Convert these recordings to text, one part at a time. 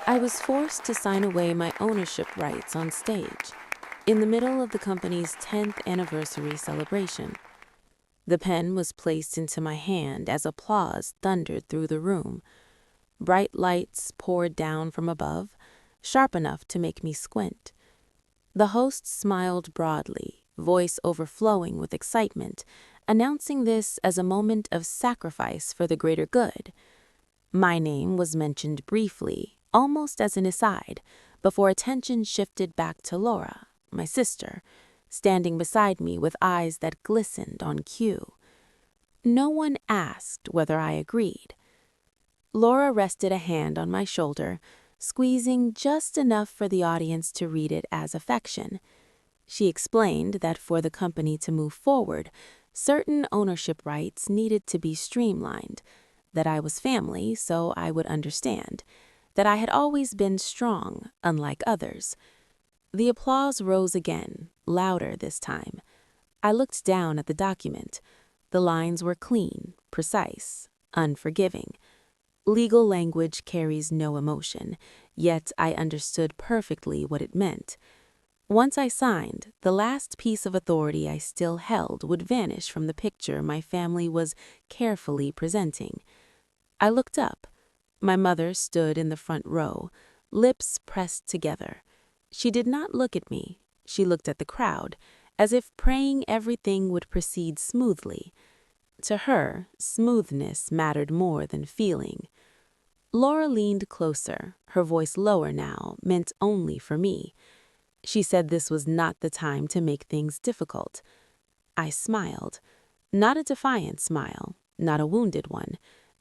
I was forced to sign away my ownership rights on stage, in the middle of the company's 10th anniversary celebration. The pen was placed into my hand as applause thundered through the room. Bright lights poured down from above, sharp enough to make me squint. The host smiled broadly, voice overflowing with excitement, announcing this as a moment of sacrifice for the greater good. My name was mentioned briefly, almost as an aside, before attention shifted back to Laura, my sister, standing beside me with eyes that glistened on cue. No one asked whether I agreed. Laura rested a hand on my shoulder, squeezing just enough for the audience to read it as affection. She explained that for the company to move forward, certain ownership rights needed to be streamlined, that I was family, so I would understand, that I had always been strong, unlike others. The applause rose again, louder this time. I looked down at the document. The lines were clean, precise, unforgiving. Legal language carries no emotion, yet I understood perfectly what it meant. Once I signed, the last piece of authority I still held would vanish from the picture my family was carefully presenting. I looked up. My mother stood in the front row, lips pressed together. She did not look at me. She looked at the crowd, as if praying everything would proceed smoothly. To her, smoothness mattered more than feeling. Laura leaned closer, her voice lower now, meant only for me. She said this was not the time to make things difficult. I smiled. Not a defiant smile, not a wounded one,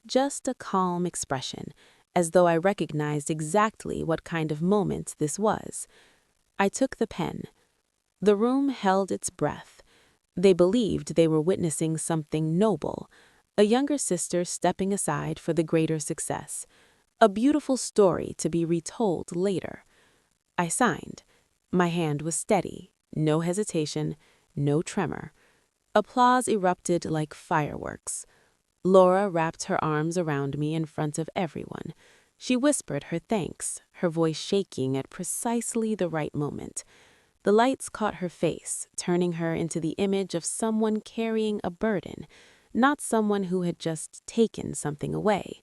just a calm expression, as though I recognized exactly what kind of moment this was. I took the pen. The room held its breath. They believed they were witnessing something noble, a younger sister stepping aside for the greater success, a beautiful story to be retold later. I signed. My hand was steady, no hesitation, no tremor. Applause erupted like fireworks. Laura wrapped her arms around me in front of everyone. She whispered her thanks, her voice shaking at precisely the right moment. The lights caught her face, turning her into the image of someone carrying a burden, not someone who had just taken something away.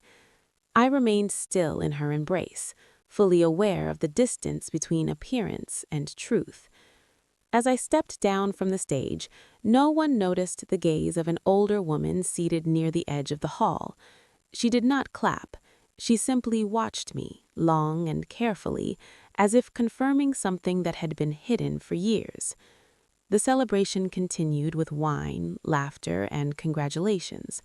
I remained still in her embrace, fully aware of the distance between appearance and truth. As I stepped down from the stage, no one noticed the gaze of an older woman seated near the edge of the hall. She did not clap. She simply watched me, long and carefully, as if confirming something that had been hidden for years. The celebration continued with wine, laughter, and congratulations.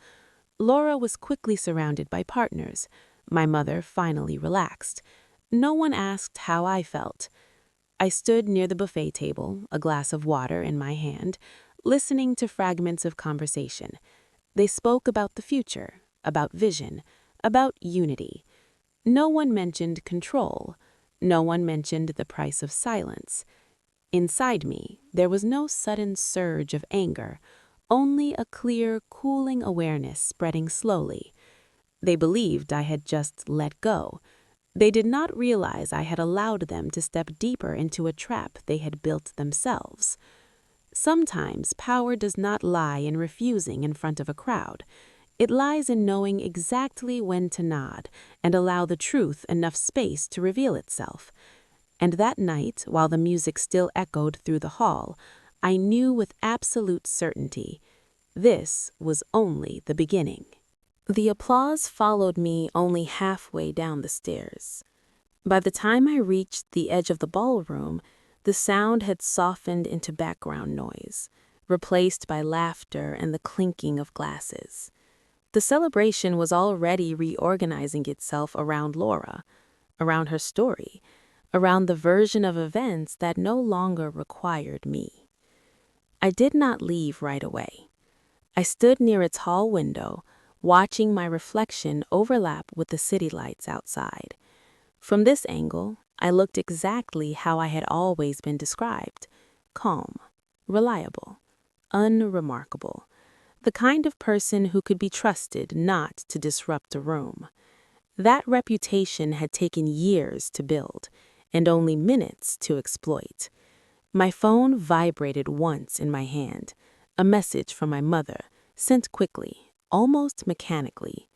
Laura was quickly surrounded by partners. My mother finally relaxed. No one asked how I felt. I stood near the buffet table, a glass of water in my hand, listening to fragments of conversation. They spoke about the future, about vision, about unity. No one mentioned control. No one mentioned the price of silence. Inside me, there was no sudden surge of anger, only a clear, cooling awareness spreading slowly. They believed I had just let go. They did not realize I had allowed them to step deeper into a trap they had built themselves. Sometimes power does not lie in refusing in front of a crowd. It lies in knowing exactly when to nod and allow the truth enough space to reveal itself. And that night, while the music still echoed through the hall, I knew with absolute certainty, this was only the beginning. The applause followed me only halfway down the stairs. By the time I reached the edge of the ballroom, the sound had softened into background noise, replaced by laughter and the clinking of glasses. The celebration was already reorganizing itself around Laura, around her story, around the version of events that no longer required me. I did not leave right away. I stood near a tall window, watching my reflection overlap with the city lights outside. From this angle, I looked exactly how I had always been described: calm, reliable, unremarkable, the kind of person who could be trusted not to disrupt a room. That reputation had taken years to build, and only minutes to exploit. My phone vibrated once in my hand, a message from my mother, sent quickly, almost mechanically.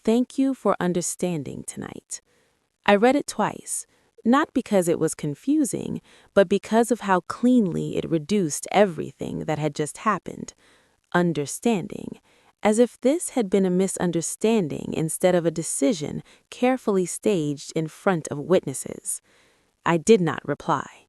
"Thank you for understanding tonight." I read it twice, not because it was confusing, but because of how cleanly it reduced everything that had just happened. Understanding, as if this had been a misunderstanding instead of a decision carefully staged in front of witnesses. I did not reply.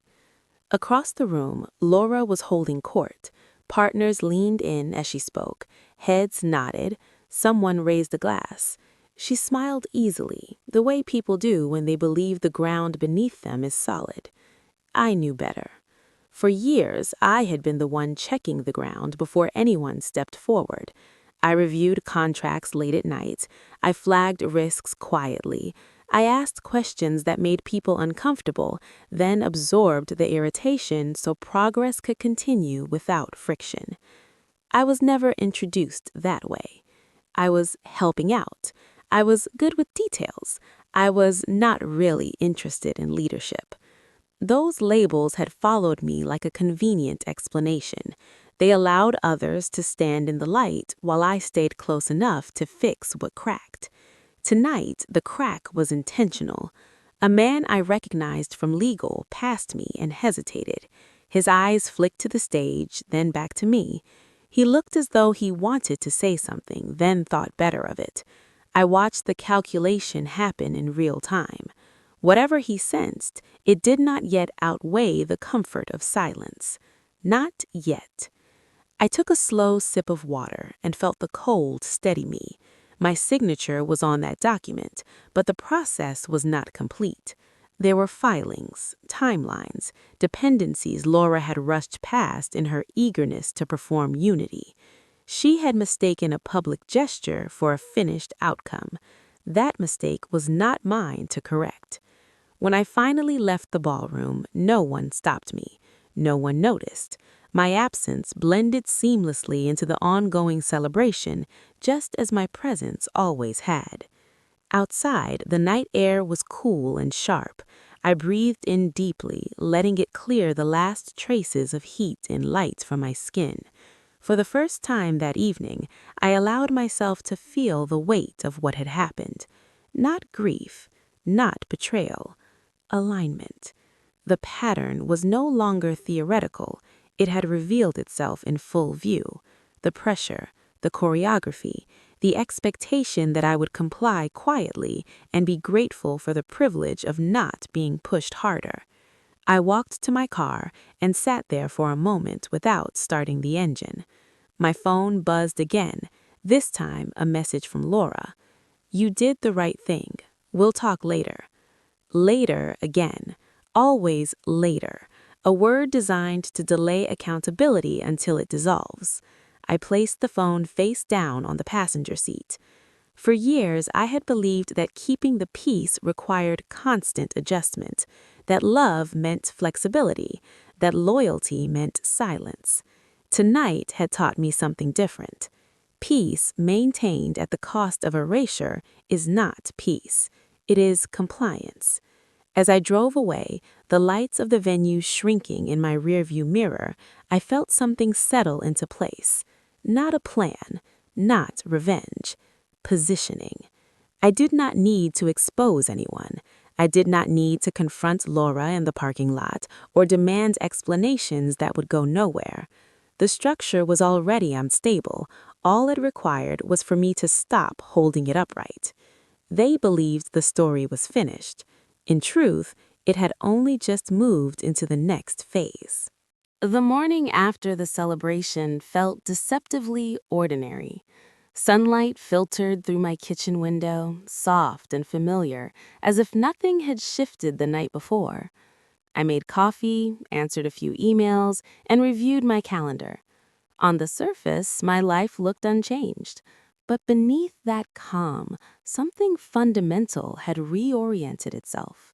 Across the room, Laura was holding court. Partners leaned in as she spoke. Heads nodded. Someone raised a glass. She smiled easily, the way people do when they believe the ground beneath them is solid. I knew better. For years, I had been the one checking the ground before anyone stepped forward. I reviewed contracts late at night. I flagged risks quietly. I asked questions that made people uncomfortable, then absorbed the irritation so progress could continue without friction. I was never introduced that way. I was helping out. I was good with details. I was not really interested in leadership. Those labels had followed me like a convenient explanation. They allowed others to stand in the light while I stayed close enough to fix what cracked. Tonight, the crack was intentional. A man I recognized from legal passed me and hesitated. His eyes flicked to the stage, then back to me. He looked as though he wanted to say something, then thought better of it. I watched the calculation happen in real time. Whatever he sensed, it did not yet outweigh the comfort of silence. Not yet. I took a slow sip of water and felt the cold steady me. My signature was on that document, but the process was not complete. There were filings, timelines, dependencies Laura had rushed past in her eagerness to perform unity. She had mistaken a public gesture for a finished outcome. That mistake was not mine to correct. When I finally left the ballroom, no one stopped me. No one noticed. My absence blended seamlessly into the ongoing celebration, just as my presence always had. Outside, the night air was cool and sharp. I breathed in deeply, letting it clear the last traces of heat and light from my skin. For the first time that evening, I allowed myself to feel the weight of what had happened. Not grief, not betrayal. Alignment. The pattern was no longer theoretical. It had revealed itself in full view. The pressure, the choreography, the expectation that I would comply quietly and be grateful for the privilege of not being pushed harder. I walked to my car and sat there for a moment without starting the engine. My phone buzzed again, this time a message from Laura. "You did the right thing. We'll talk later." Later again. Always later. A word designed to delay accountability until it dissolves. I placed the phone face down on the passenger seat. For years, I had believed that keeping the peace required constant adjustment, that love meant flexibility, that loyalty meant silence. Tonight had taught me something different. Peace maintained at the cost of erasure is not peace. It is compliance. As I drove away, the lights of the venue shrinking in my rearview mirror, I felt something settle into place. Not a plan, not revenge. Positioning. I did not need to expose anyone. I did not need to confront Laura in the parking lot or demand explanations that would go nowhere. The structure was already unstable. All it required was for me to stop holding it upright. They believed the story was finished. In truth, it had only just moved into the next phase. The morning after the celebration felt deceptively ordinary. Sunlight filtered through my kitchen window, soft and familiar, as if nothing had shifted the night before. I made coffee, answered a few emails, and reviewed my calendar. On the surface, my life looked unchanged. But beneath that calm, something fundamental had reoriented itself.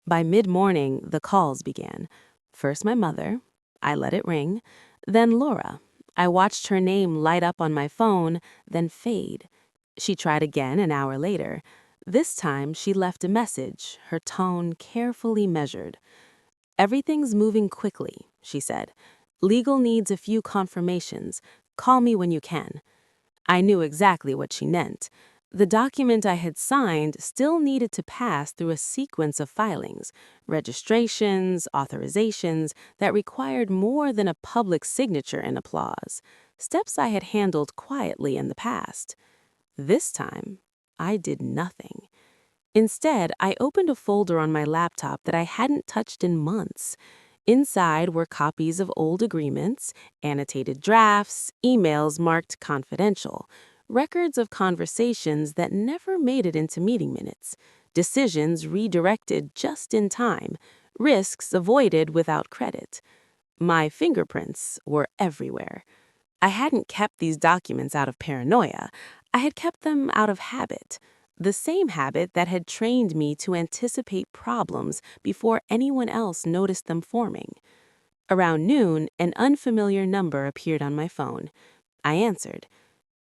By mid-morning, the calls began. First my mother. I let it ring. Then Laura. I watched her name light up on my phone, then fade. She tried again an hour later. This time, she left a message, her tone carefully measured. "Everything's moving quickly," she said. "Legal needs a few confirmations. Call me when you can." I knew exactly what she meant. The document I had signed still needed to pass through a sequence of filings, registrations, authorizations that required more than a public signature and applause, steps I had handled quietly in the past. This time, I did nothing. Instead, I opened a folder on my laptop that I hadn't touched in months. Inside were copies of old agreements, annotated drafts, emails marked confidential, records of conversations that never made it into meeting minutes, decisions redirected just in time, risks avoided without credit. My fingerprints were everywhere. I hadn't kept these documents out of paranoia. I had kept them out of habit. The same habit that had trained me to anticipate problems before anyone else noticed them forming. Around noon, an unfamiliar number appeared on my phone. I answered.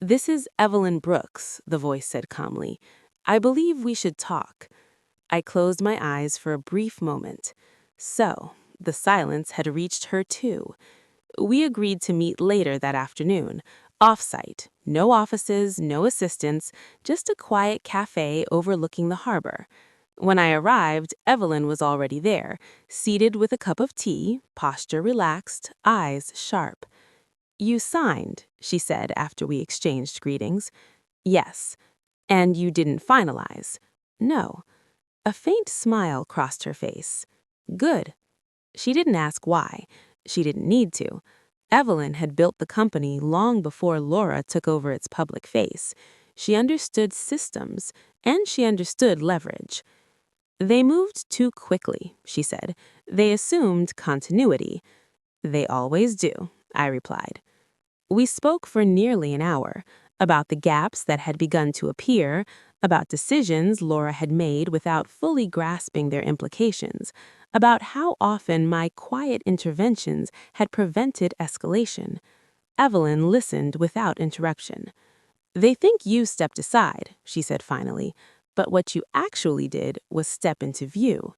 "This is Evelyn Brooks," the voice said calmly. "I believe we should talk." I closed my eyes for a brief moment. So, the silence had reached her too. We agreed to meet later that afternoon, off-site, no offices, no assistants, just a quiet cafe overlooking the harbor. When I arrived, Evelyn was already there, seated with a cup of tea, posture relaxed, eyes sharp. "You signed," she said after we exchanged greetings. "Yes." "And you didn't finalize?" "No." A faint smile crossed her face. "Good." She didn't ask why. She didn't need to. Evelyn had built the company long before Laura took over its public face. She understood systems, and she understood leverage. "They moved too quickly," she said. "They assumed continuity." "They always do," I replied. We spoke for nearly an hour, about the gaps that had begun to appear, about decisions Laura had made without fully grasping their implications, about how often my quiet interventions had prevented escalation. Evelyn listened without interruption. "They think you stepped aside," she said finally, "but what you actually did was step into view."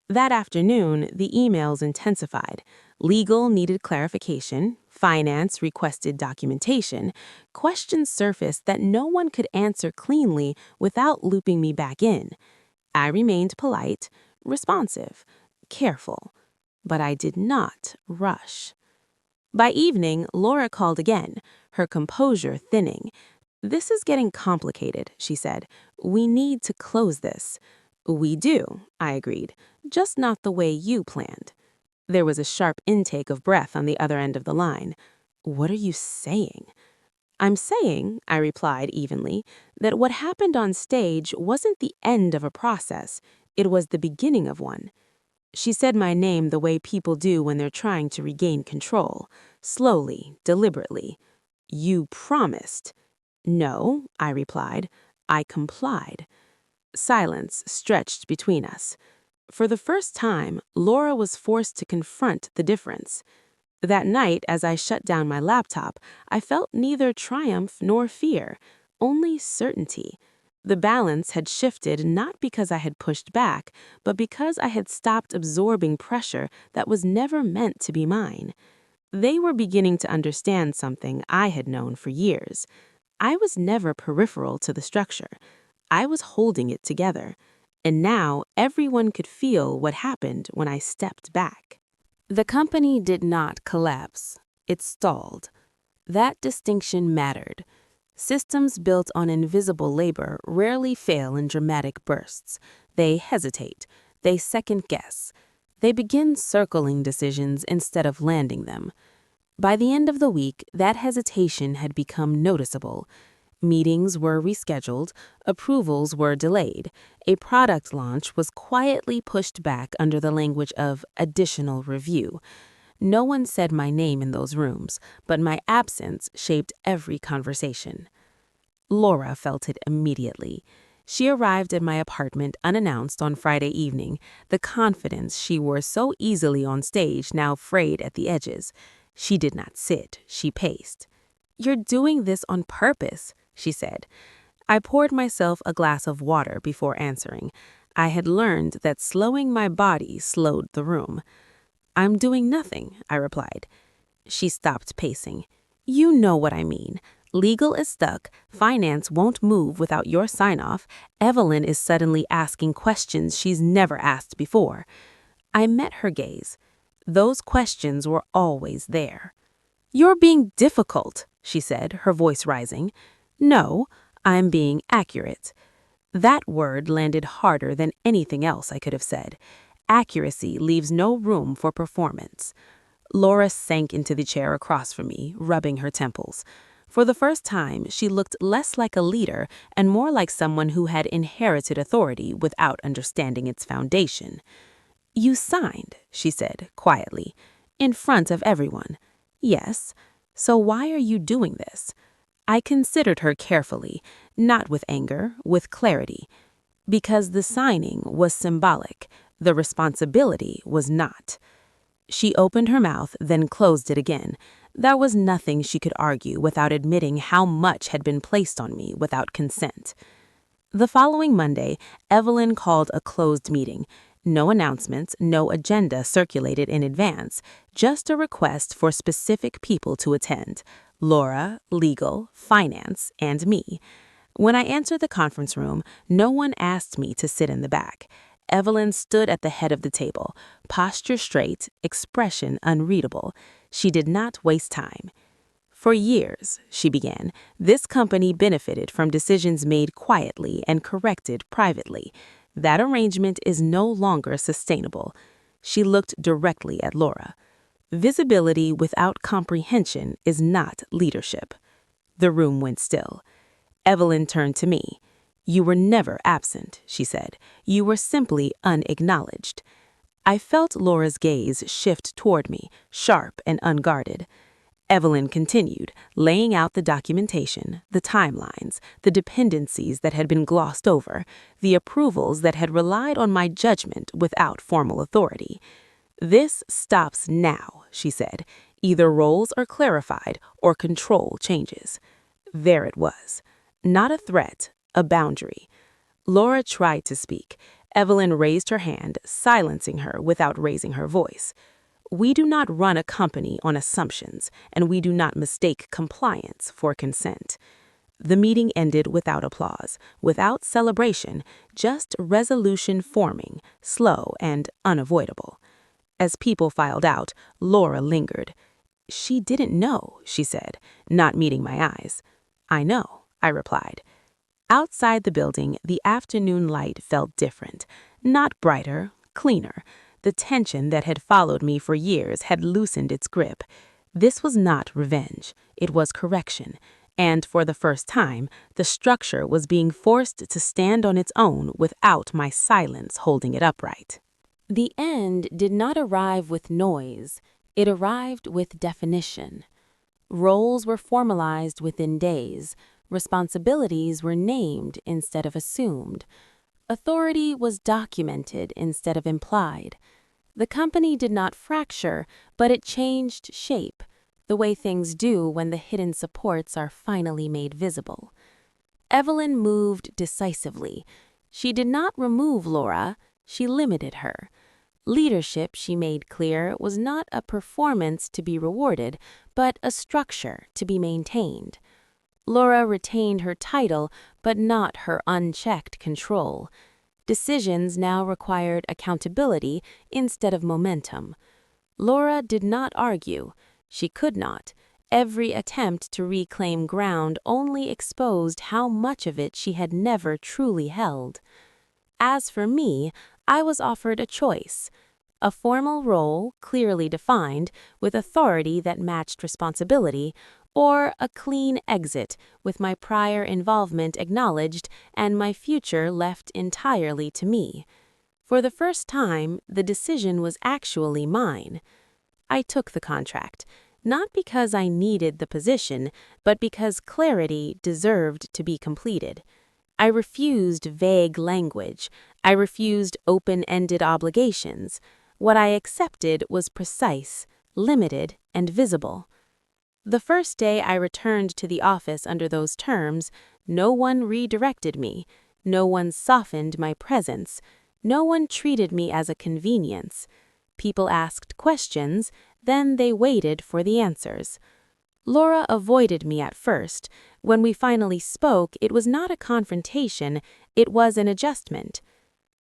That afternoon, the emails intensified. Legal needed clarification, finance requested documentation, questions surfaced that no one could answer cleanly without looping me back in. I remained polite, responsive, careful, but I did not rush. By evening, Laura called again, her composure thinning. "This is getting complicated," she said. "We need to close this." "We do," I agreed, "just not the way you planned." There was a sharp intake of breath on the other end of the line. "What are you saying?" "I'm saying," I replied evenly, "that what happened on stage wasn't the end of a process. It was the beginning of one." She said my name the way people do when they're trying to regain control, slowly, deliberately. "You promised." "No," I replied. "I complied." Silence stretched between us. For the first time, Laura was forced to confront the difference. That night, as I shut down my laptop, I felt neither triumph nor fear, only certainty. The balance had shifted not because I had pushed back, but because I had stopped absorbing pressure that was never meant to be mine. They were beginning to understand something I had known for years. I was never peripheral to the structure. I was holding it together. And now everyone could feel what happened when I stepped back. The company did not collapse. It stalled. That distinction mattered. Systems built on invisible labor rarely fail in dramatic bursts. They hesitate. They second-guess. They begin circling decisions instead of landing them. By the end of the week, that hesitation had become noticeable. Meetings were rescheduled, approvals were delayed, a product launch was quietly pushed back under the language of additional review. No one said my name in those rooms, but my absence shaped every conversation. Laura felt it immediately. She arrived at my apartment unannounced on Friday evening, the confidence she wore so easily on stage now frayed at the edges. She did not sit, she paced. "You're doing this on purpose," she said. I poured myself a glass of water before answering. I had learned that slowing my body slowed the room. "I'm doing nothing," I replied. She stopped pacing. "You know what I mean. Legal is stuck, finance won't move without your sign-off, Evelyn is suddenly asking questions she's never asked before." I met her gaze. Those questions were always there. "You're being difficult," she said, her voice rising. "No, I'm being accurate." That word landed harder than anything else I could have said. Accuracy leaves no room for performance. Laura sank into the chair across from me, rubbing her temples. For the first time, she looked less like a leader and more like someone who had inherited authority without understanding its foundation. "You signed," she said, quietly, "in front of everyone." "Yes. So why are you doing this?" I considered her carefully, not with anger, with clarity. "Because the signing was symbolic, the responsibility was not." She opened her mouth, then closed it again. There was nothing she could argue without admitting how much had been placed on me without consent. The following Monday, Evelyn called a closed meeting. No announcements, no agenda circulated in advance, just a request for specific people to attend: Laura, legal, finance, and me. When I entered the conference room, no one asked me to sit in the back. Evelyn stood at the head of the table, posture straight, expression unreadable. She did not waste time. "For years," she began, "this company benefited from decisions made quietly and corrected privately. That arrangement is no longer sustainable." She looked directly at Laura. "Visibility without comprehension is not leadership." The room went still. Evelyn turned to me. "You were never absent," she said. "You were simply unacknowledged." I felt Laura's gaze shift toward me, sharp and unguarded. Evelyn continued, laying out the documentation, the timelines, the dependencies that had been glossed over, the approvals that had relied on my judgment without formal authority. "This stops now," she said. "Either roles are clarified or control changes." There it was. Not a threat, a boundary. Laura tried to speak. Evelyn raised her hand, silencing her without raising her voice. "We do not run a company on assumptions, and we do not mistake compliance for consent." The meeting ended without applause, without celebration, just resolution forming, slow and unavoidable. As people filed out, Laura lingered. "She didn't know," she said, not meeting my eyes. "I know," I replied. Outside the building, the afternoon light felt different, not brighter, cleaner. The tension that had followed me for years had loosened its grip. This was not revenge, it was correction, and for the first time, the structure was being forced to stand on its own without my silence holding it upright. The end did not arrive with noise, it arrived with definition. Roles were formalized within days, responsibilities were named instead of assumed. Authority was documented instead of implied. The company did not fracture, but it changed shape, the way things do when the hidden supports are finally made visible. Evelyn moved decisively. She did not remove Laura, she limited her. Leadership, she made clear, was not a performance to be rewarded, but a structure to be maintained. Laura retained her title, but not her unchecked control. Decisions now required accountability instead of momentum. Laura did not argue. She could not. Every attempt to reclaim ground only exposed how much of it she had never truly held. As for me, I was offered a choice: a formal role, clearly defined, with authority that matched responsibility, or a clean exit, with my prior involvement acknowledged and my future left entirely to me. For the first time, the decision was actually mine. I took the contract, not because I needed the position, but because clarity deserved to be completed. I refused vague language. I refused open-ended obligations. What I accepted was precise, limited, and visible. The first day I returned to the office under those terms, no one redirected me, no one softened my presence, no one treated me as a convenience. People asked questions, then they waited for the answers. Laura avoided me at first. When we finally spoke, it was not a confrontation, it was an adjustment.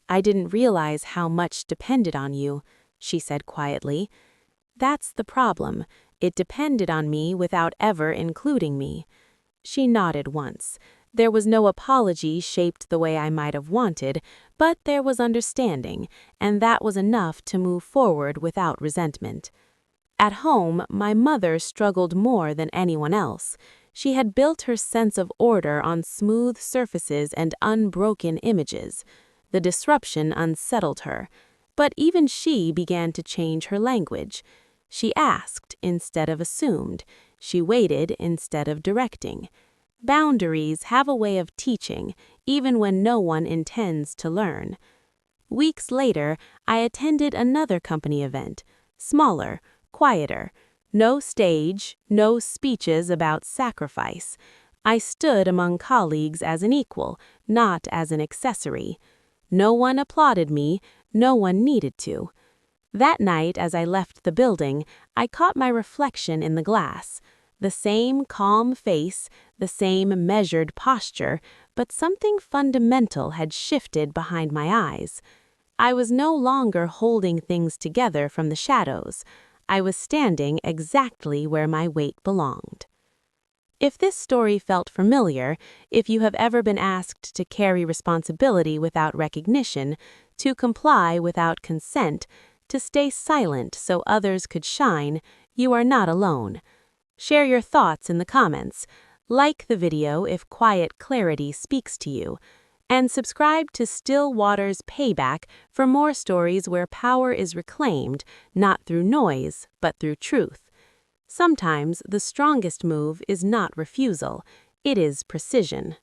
"I didn't realize how much depended on you," she said quietly. "That's the problem. It depended on me without ever including me." She nodded once. There was no apology shaped the way I might have wanted, but there was understanding, and that was enough to move forward without resentment. At home, my mother struggled more than anyone else. She had built her sense of order on smooth surfaces and unbroken images. The disruption unsettled her, but even she began to change her language. She asked instead of assumed. She waited instead of directing. Boundaries have a way of teaching, even when no one intends to learn. Weeks later, I attended another company event, smaller, quieter. No stage, no speeches about sacrifice. I stood among colleagues as an equal, not as an accessory. No one applauded me, no one needed to. That night, as I left the building, I caught my reflection in the glass. The same calm face, the same measured posture, but something fundamental had shifted behind my eyes. I was no longer holding things together from the shadows. I was standing exactly where my weight belonged. If this story felt familiar, if you have ever been asked to carry responsibility without recognition, to comply without consent, to stay silent so others could shine, you are not alone. Share your thoughts in the comments. Like the video if quiet clarity speaks to you. And subscribe to Still Waters Payback for more stories where power is reclaimed, not through noise, but through truth. Sometimes the strongest move is not refusal, it is precision.